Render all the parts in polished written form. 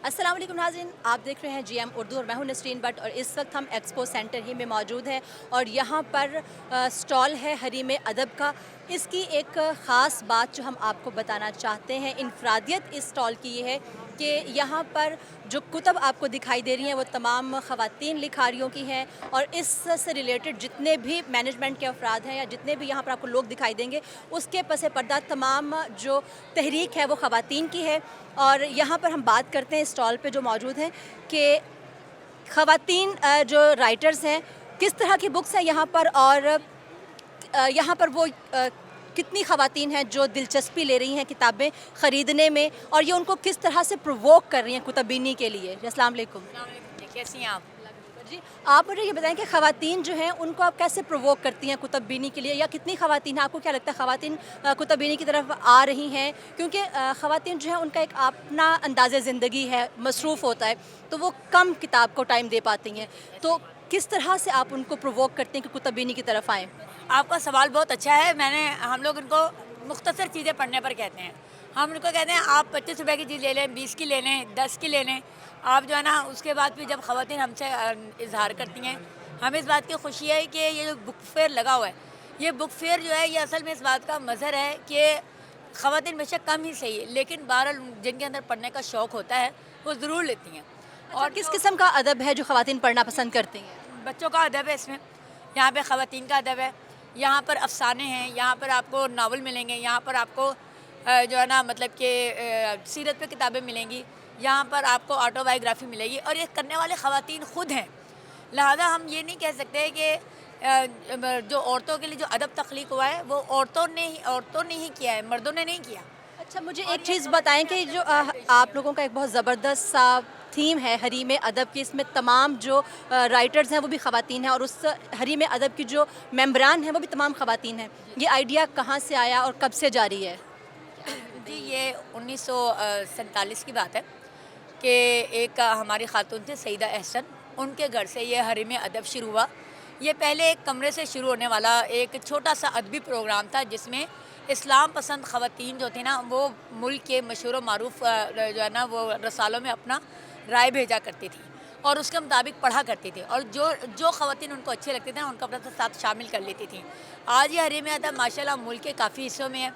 अस्सलाम वालेकुम नाज़रीन, आप देख रहे हैं GM उर्दू और मैं हूं नसरीन बट। और इस वक्त हम एक्सपो सेंटर ही में मौजूद हैं और यहाँ पर स्टॉल है हरीम अदब का। इसकी एक ख़ास बात जो हम आपको बताना चाहते हैं, इनफरादियत इस स्टॉल की ये है कि यहाँ पर जो कुतब आपको दिखाई दे रही हैं वो तमाम ख़वातीन लिखारियों की हैं और इससे रिलेटेड जितने भी मैनेजमेंट के अफराद हैं या जितने भी यहाँ पर आपको लोग दिखाई देंगे, उसके पस पर्दा तमाम जो तहरीक है वो ख़वातीन की है। और यहाँ पर हम बात करते हैं स्टॉल पे जो मौजूद हैं कि ख़वातीन जो राइटर्स हैं किस तरह की बुक्स हैं यहाँ पर, और यहाँ पर वो कितनी ख़वातीन हैं जो दिलचस्पी ले रही हैं किताबें ख़रीदने में, और ये उनको किस तरह से प्रोवोक कर रही हैं कुतुब-बीनी के लिए। अस्सलाम वालेकुम। कैसी हैं आप? जी, आप मुझे ये बताएं कि ख़वातीन जो हैं उनको आप कैसे प्रोवोक करती हैं कुतुब-बीनी के लिए, या कितनी ख़वातीन हैं, आपको क्या लगता है ख़वातीन कुतुब-बीनी की तरफ आ रही हैं? क्योंकि ख़वातीन जो हैं उनका एक अपना अंदाज़े ज़िंदगी है, मसरूफ़ होता है, तो वो कम किताब को टाइम दे पाती हैं। तो किस तरह से आप उनको प्रोवोक करते हैं कि कुतुब-बीनी की तरफ आएँ? आपका सवाल बहुत अच्छा है। हम लोग इनको मुख्तसर चीज़ें पढ़ने पर कहते हैं। हम उनको कहते हैं आप 25 रुपए की चीज़ ले लें, 20 की ले लें, 10 की ले लें। आप जो है ना, उसके बाद फिर जब ख़वातीन हमसे इज़हार करती हैं, हमें इस बात की खुशी है कि ये जो बुक फेयर लगा हुआ है, ये बुक फेयर जो है ये असल में इस बात का मज़हर है कि ख़वातीन बेशक कम ही सही, लेकिन बहरहाल जिनके अंदर पढ़ने का शौक़ होता है वो ज़रूर लेती हैं। और किस किस्म का अदब है जो ख़वातीन पढ़ना पसंद करती हैं? बच्चों का अदब है इसमें, यहाँ पे ख़वातीन का अदब है, यहाँ पर अफ़साने हैं, यहाँ पर आपको नावल मिलेंगे, यहाँ पर आपको जो है ना मतलब कि सीरत पे किताबें मिलेंगी, यहाँ पर आपको ऑटोबायोग्राफ़ी मिलेगी, और ये करने वाले ख़वातीन ख़ुद हैं। लिहाजा हम ये नहीं कह सकते कि जो औरतों के लिए जो अदब तख्लीक हुआ है वो औरतों ने ही किया है, मर्दों ने नहीं किया। अच्छा, मुझे एक चीज़ बताएं कि जो आप लोगों का एक बहुत ज़बरदस्त सा थीम है हरीम अदब की, इसमें तमाम जो राइटर्स हैं वो भी ख़वातीन हैं और उस हरीम अदब की जो मेंबरान हैं वो भी तमाम ख़वातीन हैं। ये आइडिया कहाँ से आया और कब से जारी है? जी, ये 1947 की बात है कि एक हमारी खातून थी सईदा अहसन, उनके घर से ये हरीम अदब शुरू हुआ। ये पहले एक कमरे से शुरू होने वाला एक छोटा सा अदबी प्रोग्राम था जिसमें इस्लाम पसंद ख़वातीन जो थी ना वो मुल्क के मशहूर मारूफ जो है ना वो रसालों में अपना राय भेजा करती थी और उसके मुताबिक पढ़ा करती थी, और जो ख़वातीन उनको अच्छे लगते थे उनको अपने साथ शामिल कर लेती थी। आज ये हरीम अदब माशाल्लाह मुल्क के काफ़ी हिस्सों में है,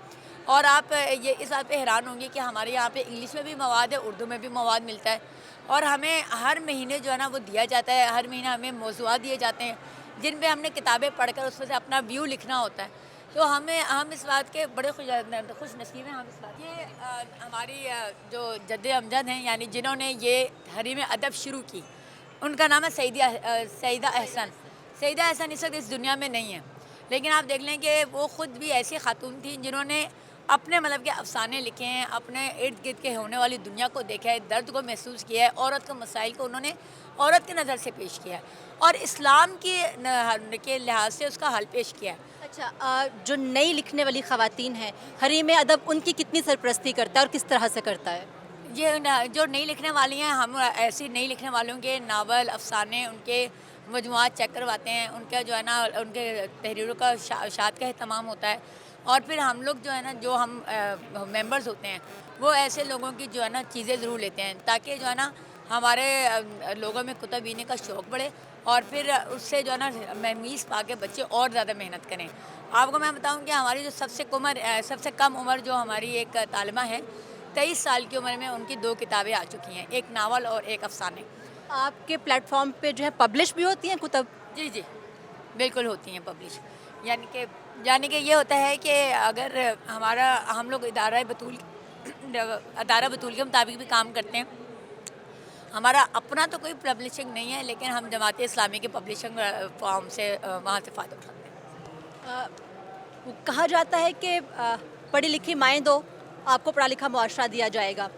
और आप ये इस बात पे हैरान होंगे कि हमारे यहाँ पे इंग्लिश में भी मवाद है, उर्दू में भी मवाद मिलता है, और हमें हर महीने जो है ना वो दिया जाता है। हर महीने हमें मौज़ूआत दिए जाते हैं जिन पे हमने किताबें पढ़कर उसमें से अपना व्यू लिखना होता है। तो हम इस बात के बड़े खुश नसीब हैं। हम इस बात ये हमारी जो जद्दे अमजद हैं, यानी जिन्होंने ये हरीम अदब शुरू की, उनका नाम है सईदा अहसन। सईदा अहसन इस वक्त इस दुनिया में नहीं है, लेकिन आप देख लें कि वो ख़ुद भी ऐसी खातून थी जिन्होंने अपने मतलब के अफसाने लिखे हैं, अपने इर्द गिर्द के होने वाली दुनिया को देखा है, दर्द को महसूस किया है, औरत के मसाइल को उन्होंने औरत की नज़र से पेश किया है और इस्लाम के लिहाज से उसका हल पेश किया है। अच्छा, जो नई लिखने वाली ख़वातीन हैं, हरीम अदब उनकी कितनी सरपरस्ती करता है और किस तरह से करता है? ये जो नई लिखने वाली हैं, हम ऐसी नई लिखने वालों के नावल अफसाने उनके मजमुआत चेक करवाते हैं, उनका जो है ना उनके तहरीरों का शात का एहतमाम होता है, और फिर हम लोग जो है ना जो हम मेंबर्स होते हैं वो ऐसे लोगों की जो है ना चीज़ें ज़रूर लेते हैं ताकि जो है ना हमारे लोगों में कुतुब-बीनी का शौक़ बढ़े, और फिर उससे जो है ना महमीज़ पा के बच्चे और ज़्यादा मेहनत करें। आपको मैं बताऊं कि हमारी जो सबसे कम उम्र जो हमारी एक तालिबा है, 23 साल की उम्र में उनकी 2 किताबें आ चुकी हैं, एक नावल और एक अफसाने। आपके प्लेटफॉर्म पे जो है पब्लिश भी होती हैं कुतब? जी जी, बिल्कुल होती हैं पब्लिश। यानी कि ये होता है कि अगर हम लोग अदारा बतूल के मुताबिक भी काम करते हैं। हमारा अपना तो कोई पब्लिशिंग नहीं है, लेकिन हम जमात इस्लामी के पब्लिशिंग फॉर्म से वहाँ से फ़ायदा उठाते हैं। कहा जाता है कि पढ़ी लिखी माएँ दो, आपको पढ़ा लिखा मुआशरा दिया जाएगा।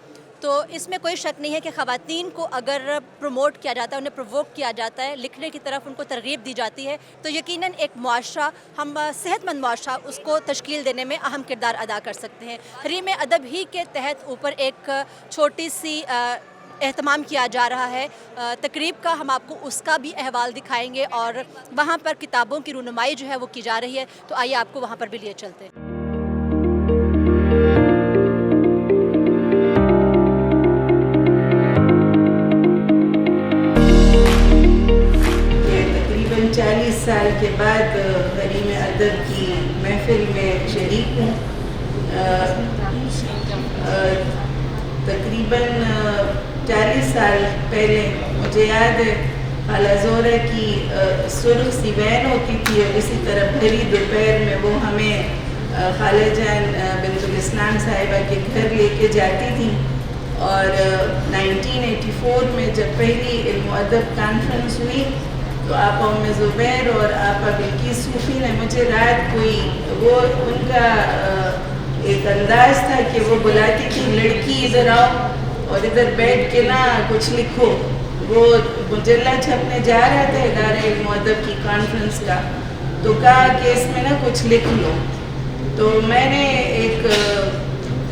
तो इसमें कोई शक नहीं है कि ख़वातीन को अगर प्रमोट किया जाता है, उन्हें प्रोवोक किया जाता है, लिखने की तरफ उनको तरगीब दी जाती है, तो यकीनन एक मुआशरा, हम सेहतमंद मुआशरा उसको तश्कील देने में अहम किरदार अदा कर सकते हैं। हरीम अदब ही के तहत ऊपर एक छोटी सी एहतमाम किया जा रहा है तकरीब का, हम आपको उसका भी अहवाल दिखाएंगे और वहाँ पर किताबों की रुनुमाई जो है वो की जा रही है। तो आइए आपको वहाँ पर भी लिए चलते हैं। के बाद हरीम अदब की महफिल में शरीक हूँ। तकरीबन 40 साल पहले मुझे याद है खाला ज़ोहरा की सुर्ख सी वैन होती थी और इसी तरह भरी दोपहर में वो हमें खाला जान बिंतुल इस्लाम साहिबा के घर लेके जाती थी। और 1984 में जब पहली इल्म अदब कॉन्फ्रेंस हुई तो आपा उम्मे ज़ुबैर और आपा बिल्किस सूफ़ी ने मुझे रात कोई वो उनका एक अंदाज़ था कि वो बुलाती थी लड़की इधर आओ और इधर बैठ के ना कुछ लिखो। वो मुजल्ला छपने जा रहा था इदारे इल्म अदब की कॉन्फ्रेंस का, तो कहा कि इसमें ना कुछ लिख लो। तो मैंने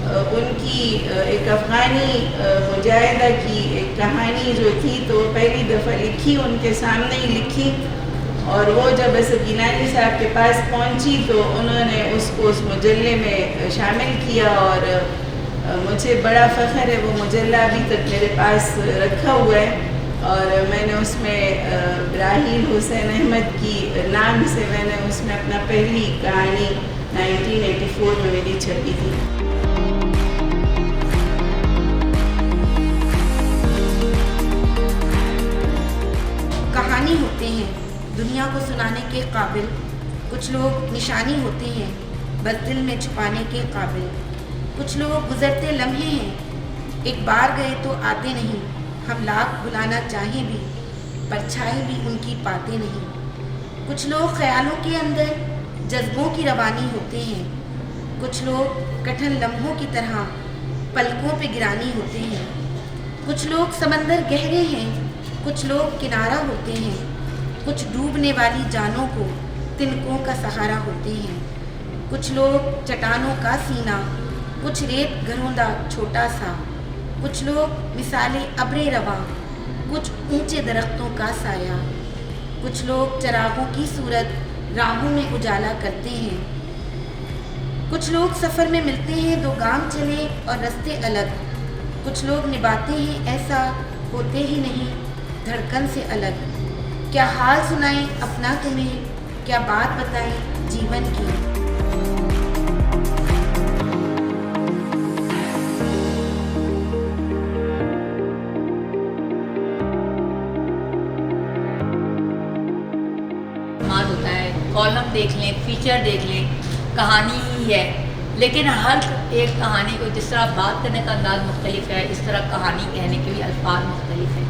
उनकी एक अफ़गानी मुजाहिदा की एक कहानी जो थी तो पहली दफ़ा लिखी, उनके सामने ही लिखी। और वो जब गिलानी साहब के पास पहुंची तो उन्होंने उसको उस मुजल्ले में शामिल किया और मुझे बड़ा फ़ख्र है, वो मुजल्ला अभी तक मेरे पास रखा हुआ है। और मैंने उसमें राहील हुसैन अहमद की नाम से मैंने उसमें अपना पहली कहानी 1984 में मेरी छपी थी। कहानी होते हैं दुनिया को सुनाने के काबिल, कुछ लोग निशानी होते हैं बस दिल में छुपाने के काबिल, कुछ लोग गुजरते लम्हे हैं एक बार गए तो आते नहीं, हम लाख बुलाना चाहें भी परछाई भी उनकी पाते नहीं। कुछ लोग ख्यालों के अंदर जज्बों की रवानी होते हैं, कुछ लोग कठिन लम्हों की तरह पलकों पे गिरानी होते हैं। कुछ लोग समंदर गहरे हैं, कुछ लोग किनारा होते हैं, कुछ डूबने वाली जानों को तिनकों का सहारा होते हैं। कुछ लोग चट्टानों का सीना, कुछ रेत घरोंदा छोटा सा, कुछ लोग मिसाले अब्रे रवा, कुछ ऊंचे दरख्तों का साया, कुछ लोग चरागों की सूरत राहों में उजाला करते हैं। कुछ लोग सफ़र में मिलते हैं दो गांव चले और रास्ते अलग, कुछ लोग निभाते हैं ऐसा होते ही नहीं धड़कन से अलग। क्या हाल सुनाएं अपना तुम्हें, क्या बात बताएं जीवन की। माल होता है, कॉलम देख लें, फीचर देख लें, कहानी ही है, लेकिन हर एक कहानी को जिस तरह बात करने का अंदाज़ मुख्तलिफ है, इस तरह कहानी कहने के भी अल्फाज मुख्तलिफ हैं,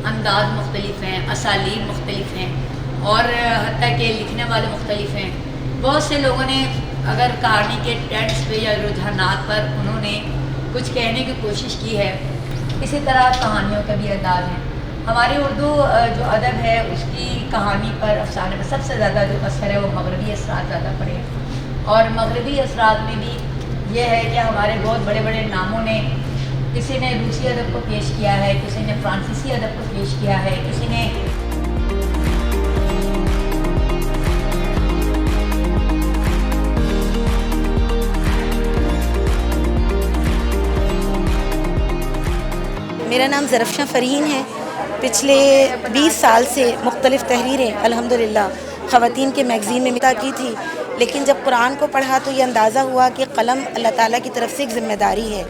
अंदाज मुख्तलिफ हैं, असालीब मुख्तलिफ हैं और हत्ता के लिखने वाले मुख्तलिफ हैं। बहुत से लोगों ने अगर कहानी के ट्रेंड्स पे या रुझानात पर उन्होंने कुछ कहने की कोशिश की है, इसी तरह कहानियों का भी अंदाज है। हमारी उर्दू जो अदब है उसकी कहानी पर अफसाने पर सबसे ज़्यादा जो असर है वो मगरबी असरात ज़्यादा पड़े हैं। और मगरबी असरात में भी ये है कि हमारे बहुत बड़े बड़े नामों ने, किसी ने रूसी अदब को पेश किया है, किसी ने फ्रांसीसी अदब को पेश किया है, किसी ने मेरा नाम ज़रफ़शां फ़रहीन है। पिछले 20 साल से मुख्तलिफ़ तहरीरें अल्हम्दुलिल्लाह ख़वातीन के मैगज़ीन में मिता की थी, लेकिन जब कुरान को पढ़ा तो ये अंदाज़ा हुआ कि क़लम अल्लाह ताला की तरफ से एक ज़िम्मेदारी है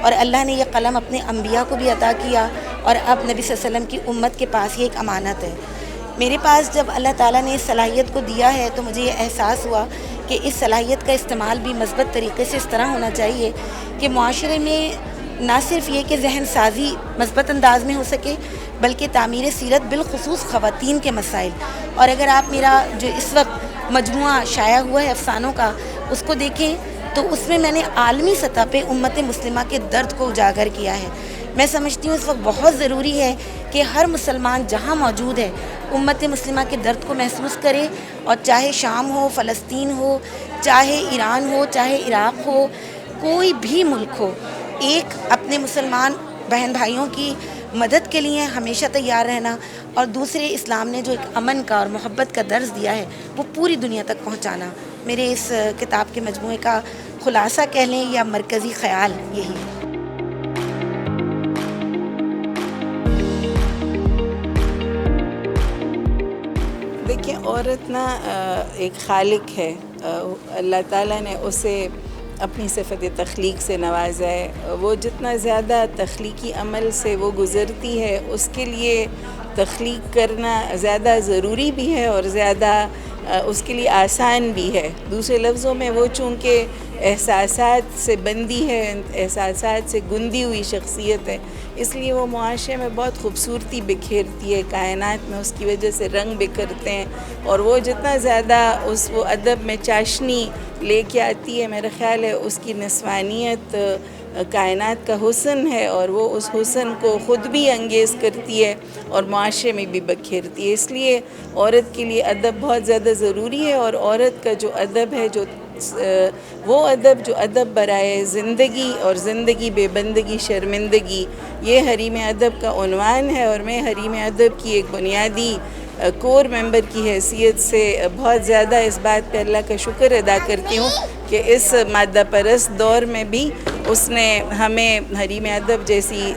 और अल्लाह ने यह कलम अपने अम्बिया को भी अता किया और अब नबी सल्लल्लाहु अलैहि वसल्लम की उम्मत के पास ये एक अमानत है। मेरे पास जब अल्लाह ताला ने इस सलाहियत को दिया है तो मुझे ये एहसास हुआ कि इस सलाहियत का इस्तेमाल भी मस्बत तरीके से इस तरह होना चाहिए कि मुआशरे में ना सिर्फ ये कि जहन साजी मस्बत अंदाज में हो सके बल्कि तामीर सीरत बिलखुसूस ख़वातीन के मसाइल। और अगर आप मेरा जो इस वक्त मजमुआ शाया हुआ है अफसानों का उसको देखें तो उसमें मैंने आलमी सतह पे उम्मत मुस्लिमा के दर्द को उजागर किया है। मैं समझती हूँ इस वक्त बहुत ज़रूरी है कि हर मुसलमान जहाँ मौजूद है उम्मत मुस्लिमा के दर्द को महसूस करे, और चाहे शाम हो, फ़लस्तीन हो, चाहे ईरान हो, चाहे इराक़ हो, कोई भी मुल्क हो, एक अपने मुसलमान बहन भाइयों की मदद के लिए हमेशा तैयार रहना, और दूसरे इस्लाम ने जो एक अमन का और मोहब्बत का दर्ज दिया है वो पूरी दुनिया तक पहुँचाना। मेरे इस किताब के मजमूए का खुलासा कह लें या मरकज़ी ख़याल यही है। देखिए, عورت نا ایک خالق ہے، اللہ تعالیٰ نے اسے اپنی صفت تخلیق سے نوازا ہے. وہ جتنا زیادہ تخلیقی عمل سے وہ گزرتی ہے اس کے لیے تخلیق کرنا زیادہ ضروری بھی ہے اور زیادہ اس کے لیے آسان بھی ہے. دوسرے لفظوں میں وہ چونکہ احساسات سے بندی ہے، احساسات سے گندی ہوئی شخصیت ہے، اس لیے وہ معاشرے میں بہت خوبصورتی بکھیرتی ہے، کائنات میں اس کی وجہ سے رنگ بکھرتے ہیں. اور وہ جتنا زیادہ وہ ادب میں چاشنی لے کے آتی ہے، میرا خیال ہے اس کی نسوانیت کائنات کا حسن ہے، اور وہ اس حسن کو خود بھی انگیز کرتی ہے اور معاشرے میں بھی بکھیرتی ہے. اس لیے عورت کے لیے ادب بہت زیادہ ضروری ہے. اور عورت کا جو ادب ہے، وہ ادب جو ادب برائے زندگی اور زندگی بے بندگی شرمندگی، یہ حریم ادب کا عنوان ہے. اور میں حریم ادب کی ایک بنیادی کور ممبر کی حیثیت سے بہت زیادہ اس بات پہ اللہ کا شکر ادا کرتی ہوں کہ اس مادہ پرست دور میں بھی اس نے ہمیں حریم ادب جیسی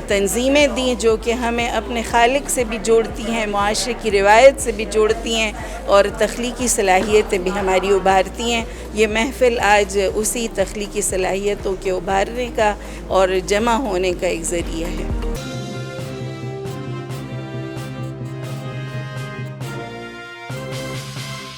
تنظیمیں دیں جو کہ ہمیں اپنے خالق سے بھی جوڑتی ہیں، معاشرے کی روایت سے بھی جوڑتی ہیں اور تخلیقی صلاحیتیں بھی ہماری ابھارتی ہیں. یہ محفل آج اسی تخلیقی صلاحیتوں کے ابھارنے کا اور جمع ہونے کا ایک ذریعہ ہے.